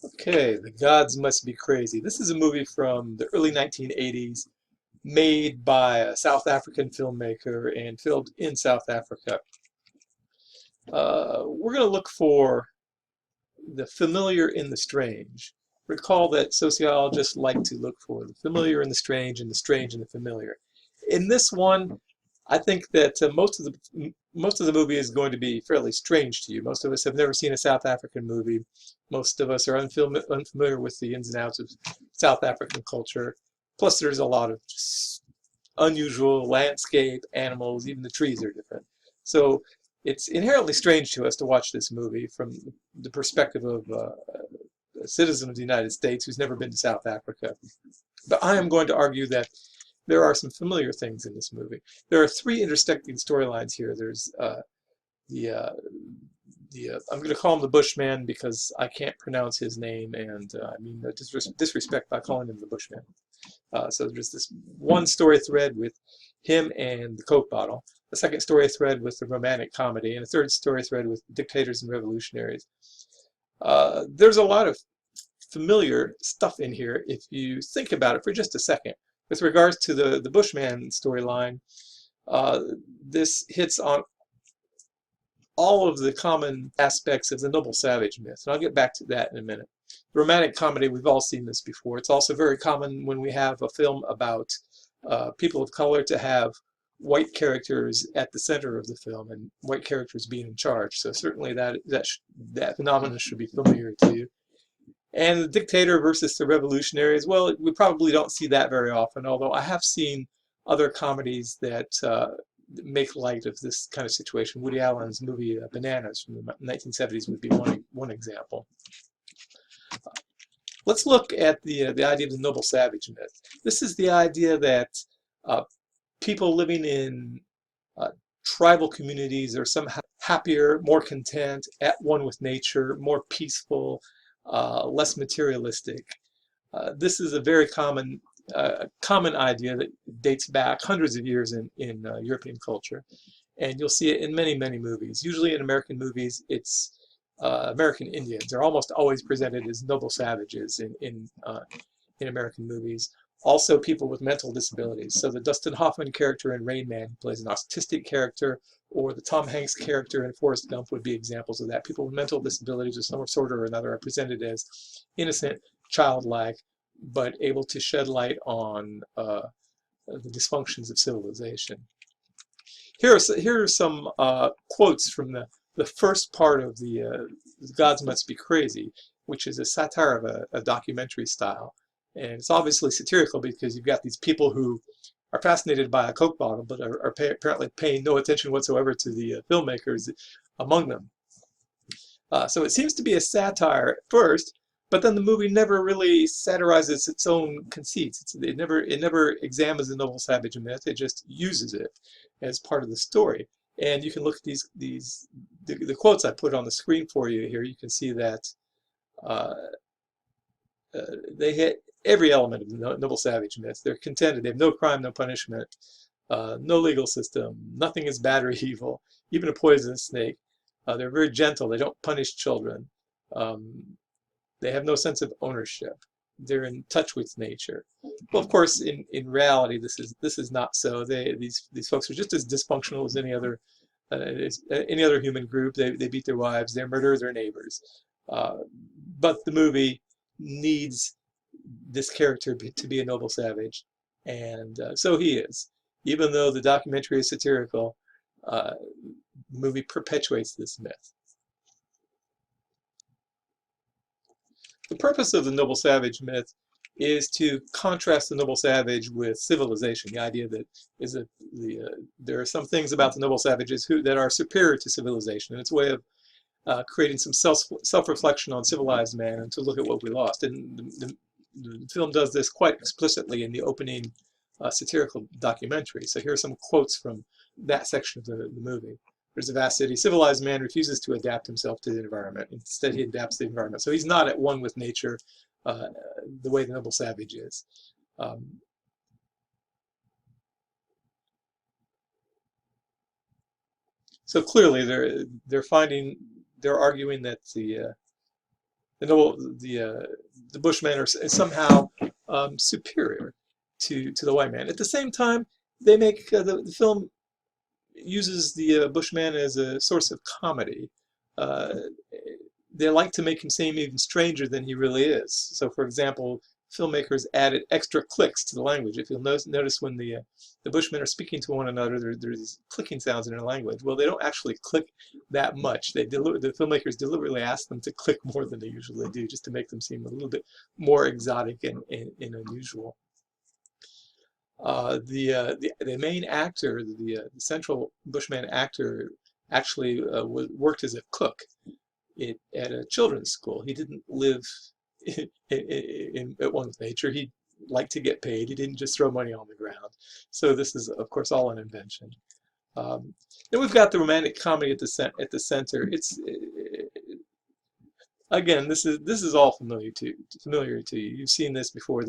Okay, The Gods Must Be Crazy. This is a movie from the early 1980s, made by a South African filmmaker and filmed in South Africa. We're going to look for the familiar in the strange. Recall that sociologists like to look for the familiar in the strange and the strange in the familiar. In this one, I think that most of the movie is going to be fairly strange to you. Most of us have never seen a South African movie. Most of us are unfamiliar with the ins and outs of South African culture. Plus, there's a lot of just unusual landscape, animals, even the trees are different. So it's inherently strange to us to watch this movie from the perspective of a citizen of the United States who's never been to South Africa. But I am going to argue that there are some familiar things in this movie. There are three intersecting storylines here. There's the I'm going to call him the Bushman because I can't pronounce his name, and I mean no disrespect by calling him the Bushman. So there's this one story thread with him and the Coke bottle, a second story thread with the romantic comedy, and a third story thread with dictators and revolutionaries. There's a lot of familiar stuff in here if you think about it for just a second. With regards to the Bushman storyline, uh, this hits on all of the common aspects of the noble savage myth, and I'll get back to that in a minute. Romantic comedy, we've all seen this before. It's also very common when we have a film about people of color to have white characters at the center of the film and white characters being in charge. So certainly that phenomenon should be familiar to you. And the dictator versus the revolutionaries, well, we probably don't see that very often, although I have seen other comedies that make light of this kind of situation. Woody Allen's movie Bananas from the 1970s would be one example. Let's look at the idea of the noble savage myth. This is the idea that uh, people living in uh, tribal communities are somehow happier, more content, at one with nature, more peaceful, less materialistic. This is a very common idea that dates back hundreds of years in European culture, and you'll see it in many movies. Usually in American movies, it's American Indians are almost always presented as noble savages in American movies. Also, people with mental disabilities. So the Dustin Hoffman character in Rain Man, who plays an autistic character, or the Tom Hanks character in Forrest Gump would be examples of that. People with mental disabilities of some sort or another are presented as innocent, childlike, but able to shed light on the dysfunctions of civilization. Here are some quotes from the first part of the Gods Must Be Crazy, which is a satire of a documentary style. And it's obviously satirical because you've got these people who are fascinated by a Coke bottle, but are apparently paying no attention whatsoever to the filmmakers among them. So it seems to be a satire at first, but then the movie never really satirizes its own conceits. It never examines the noble savage myth. It just uses it as part of the story. And you can look at the quotes I put on the screen for you here. You can see that uh, they hit every element of the noble savage myth. They're contented. They have no crime, no punishment, no legal system. Nothing is bad or evil. Even a poisonous snake. They're very gentle. They don't punish children. Um, they have no sense of ownership. They're in touch with nature. Well, of course, in reality, this is not so. These folks are just as dysfunctional as any other human group. They beat their wives. They murder their neighbors. But the movie needs this character to be a noble savage, and so he is. Even though the documentary is satirical, the movie perpetuates this myth. The purpose of the noble savage myth is to contrast the noble savage with civilization. The idea that there are some things about the noble savages that are superior to civilization, and it's a way of creating some self-reflection on civilized man and to look at what we lost. And the film does this quite explicitly in the opening satirical documentary. So here are some quotes from that section of the movie. There's a vast city. Civilized man refuses to adapt himself to the environment. Instead, he adapts to the environment. So he's not at one with nature the way the noble savage is. So clearly, they're arguing that the Bushmen are somehow superior to the white man. At the same time, they make the film uses the Bushman as a source of comedy. Uh, they like to make him seem even stranger than he really is. So, for example, filmmakers added extra clicks to the language. If you'll notice when the Bushmen are speaking to one another, there's these clicking sounds in their language. Well, they don't actually click that much. The filmmakers deliberately ask them to click more than they usually do, just to make them seem a little bit more exotic and unusual. The main actor, the central Bushman actor, actually worked as a cook at a children's school. He didn't live at one with nature. He liked to get paid. He didn't just throw money on the ground. So this is, of course, all an invention. Then we've got the romantic comedy at the center. It's again, this is all familiar to you. You've seen this before.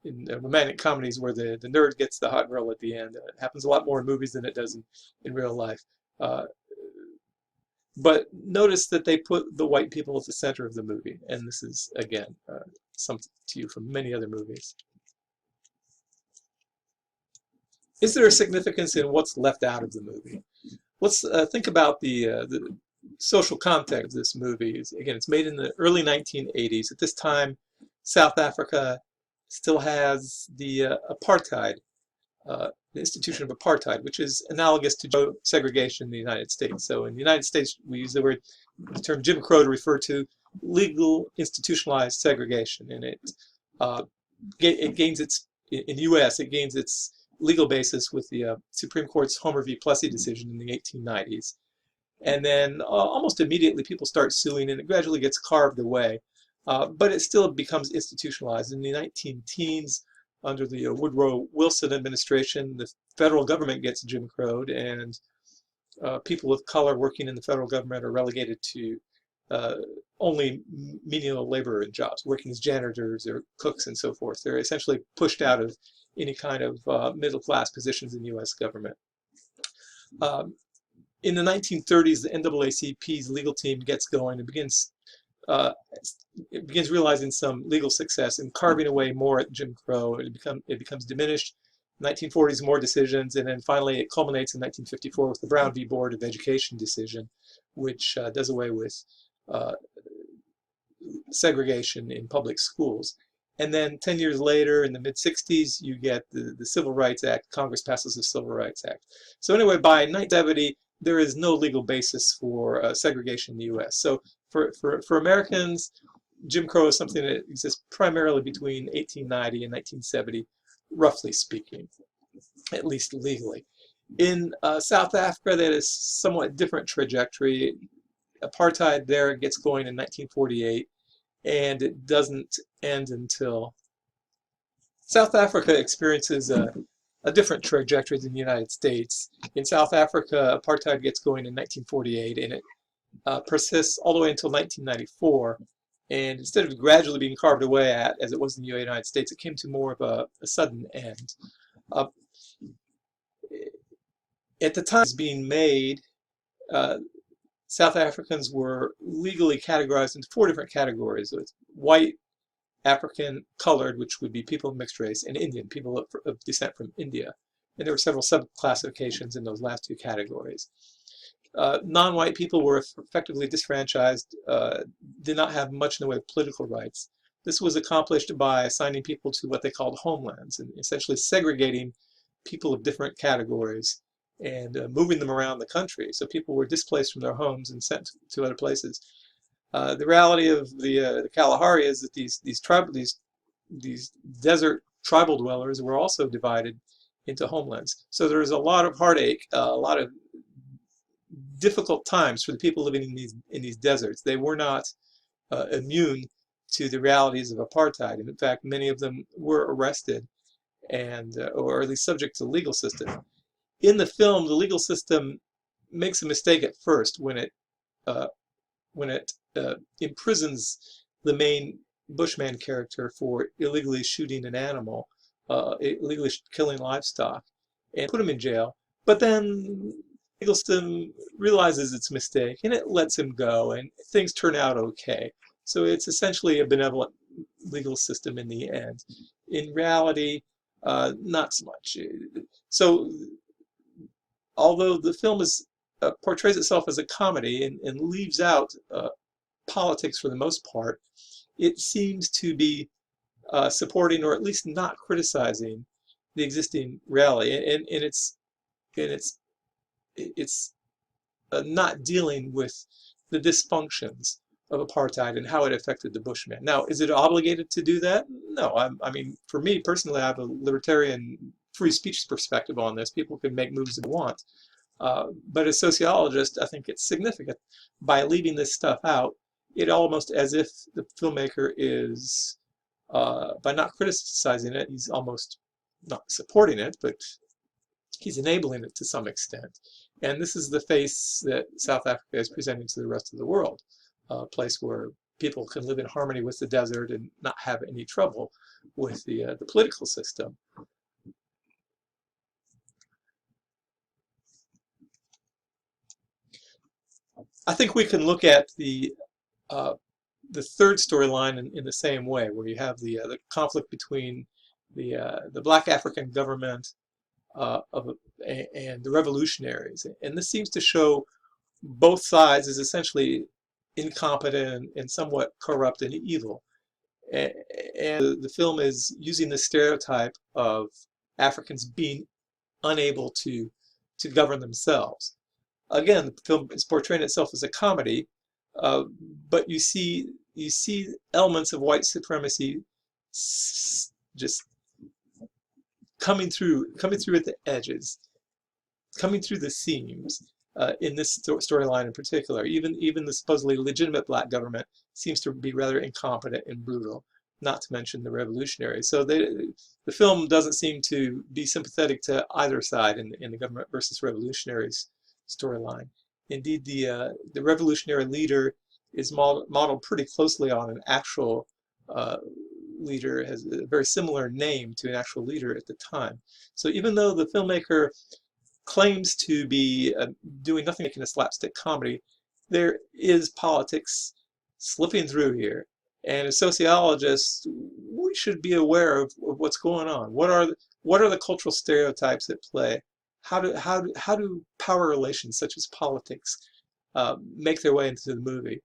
In romantic comedies where the nerd gets the hot girl at the end. It happens a lot more in movies than it does in real life. But notice that they put the white people at the center of the movie, and this is, again, something to you from many other movies. Is there a significance in what's left out of the movie? Let's think about the social context of this movie. Again, it's made in the early 1980s. At this time, South Africa still has the apartheid, the institution of apartheid, which is analogous to segregation in the United States. So in the United States, we use the term Jim Crow to refer to legal institutionalized segregation, and it gains its, in the U.S., it gains its legal basis with the Supreme Court's Homer v. Plessy decision in the 1890s. And then almost immediately people start suing, and it gradually gets carved away. But it still becomes institutionalized. In the 19-teens, under the Woodrow Wilson administration, the federal government gets Jim Crowed, and people of color working in the federal government are relegated to only menial labor and jobs, working as janitors or cooks and so forth. They're essentially pushed out of any kind of middle-class positions in U.S. government. In the 1930s, the NAACP's legal team gets going and begins realizing some legal success and carving away more at Jim Crow. It becomes diminished. 1940s, more decisions, and then finally it culminates in 1954 with the Brown v. Board of Education decision, which does away with segregation in public schools. And then 10 years later, in the mid-60s, you get the Civil Rights Act. Congress passes the Civil Rights Act. So anyway, by 1970, there is no legal basis for segregation in the U.S. So for Americans, Jim Crow is something that exists primarily between 1890 and 1970, roughly speaking, at least legally. In South Africa, that is somewhat different trajectory. Apartheid there gets going in 1948, and it doesn't end until South Africa experiences a different trajectory than the United States. In South Africa, apartheid gets going in 1948, and it persists all the way until 1994. And instead of gradually being carved away at, as it was in the United States, it came to more of a sudden end. At the time it was being made, South Africans were legally categorized into 4 different categories. So it's white, African, colored, which would be people of mixed race, and Indian, people of descent from India. And there were several sub-classifications in those last 2 categories. Non-white people were effectively disfranchised, did not have much in the way of political rights. This was accomplished by assigning people to what they called homelands, and essentially segregating people of different categories and moving them around the country. So people were displaced from their homes and sent to other places. The reality of the Kalahari is that these desert tribal dwellers were also divided into homelands. So there was a lot of heartache, a lot of difficult times for the people living in these deserts. They were not immune to the realities of apartheid. And in fact, many of them were arrested and or at least subject to the legal system. In the film, the legal system makes a mistake at first when it imprisons the main Bushman character for illegally shooting an animal, illegally killing livestock, and put him in jail. But then legal system realizes its mistake and it lets him go, and things turn out okay. So it's essentially a benevolent legal system in the end. In reality, not so much. So although the film portrays itself as a comedy and leaves out politics for the most part, it seems to be supporting or at least not criticizing the existing reality, and it's not dealing with the dysfunctions of apartheid and how it affected the Bushmen. Now, is it obligated to do that? No. I mean, for me personally, I have a libertarian free speech perspective on this. People can make moves they want. But as sociologist, I think it's significant. By leaving this stuff out, it almost as if the filmmaker is, by not criticizing it, he's almost not supporting it, but he's enabling it to some extent. And this is the face that South Africa is presenting to the rest of the world, a place where people can live in harmony with the desert and not have any trouble with the political system. I think we can look at the third storyline in the same way, where you have the conflict between the Black African government and the revolutionaries, and this seems to show both sides as essentially incompetent and somewhat corrupt and evil. And the film is using the stereotype of Africans being unable to govern themselves. Again, the film is portraying itself as a comedy, but you see elements of white supremacy just coming through at the edges, coming through the seams in this storyline in particular. Even the supposedly legitimate black government seems to be rather incompetent and brutal, not to mention the revolutionaries. So the film doesn't seem to be sympathetic to either side in the government versus revolutionaries storyline. Indeed, the revolutionary leader is modeled pretty closely on an actual leader, has a very similar name to an actual leader at the time. So even though the filmmaker claims to be doing nothing making a slapstick comedy, there is politics slipping through here. And as sociologists, we should be aware of what's going on. What are the cultural stereotypes at play? How do power relations such as politics make their way into the movie?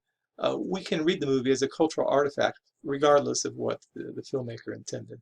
We can read the movie as a cultural artifact, regardless of what the filmmaker intended.